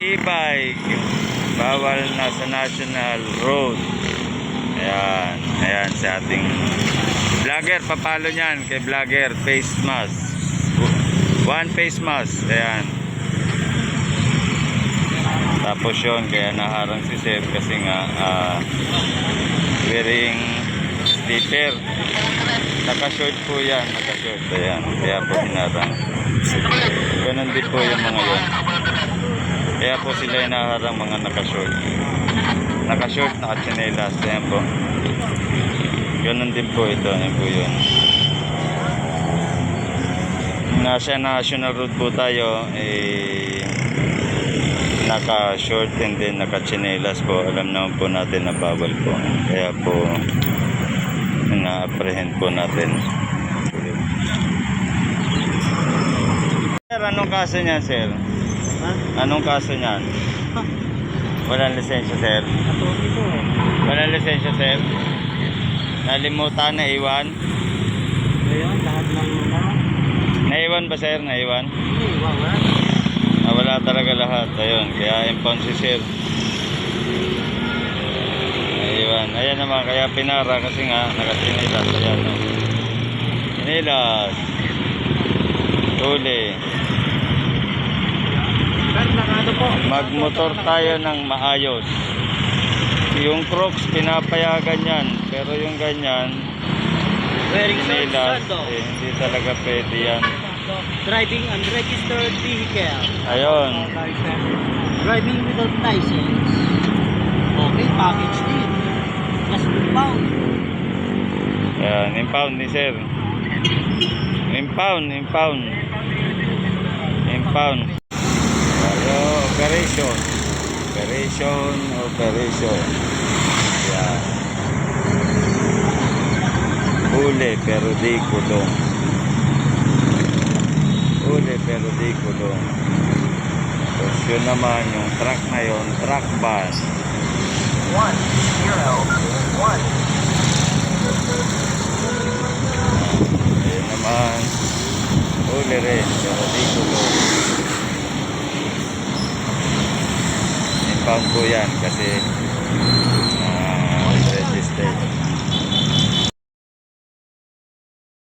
E-bike, bawal na sa national road. Ayan, ayan sa ating vlogger, papalo niyan kay vlogger, face mask. One face mask, ayan. Tapos yun, kaya naharang si Sir kasi nga wearing slipper. Naka-short po yan, naka-short, ayan. Kaya po hinarang. Ganun din po yung mga yun. Kaya po sila hinaharang mga naka-short. Naka-short, naka-chinelas. Ayan po. Ganun din po ito. Ayan po yun. Nasa national road po tayo, naka-short and then naka-chinelas po. Alam naman po natin na bawal po. Kaya po, na-apprehend po natin. Sir, anong kaso niyan, sir? Ha? Anong kaso niyan? Walang lisensya, sir? Natuloy ko eh. Walang lisensya, sir? Nalimutan, naiwan? Ngayon, lahat ng Naiwan ba, sir? Naiwan? wala. Wala talaga lahat. Ayun, kaya impound si sir. Naiwan. Ayan naman, kaya pinara kasi nga nakasinilas. Ayan, no? Sinilas. Huli. Magmotor tayo ng maayos. Yung Crocs pinapayagan yan, pero yung ganyan sinilas, hindi talaga pwede yan. Driving unregistered vehicle. Ayun. Driving without license. Okay, package din. Plus impound. Ayan, impound ni sir. Impound. Ayo, operation. Ayan. Huli pero di kulong. Tapos yun naman yung truck na yun, truck bus. 101. Ayun naman, huli rin pero di kulong. Impound po yan kasi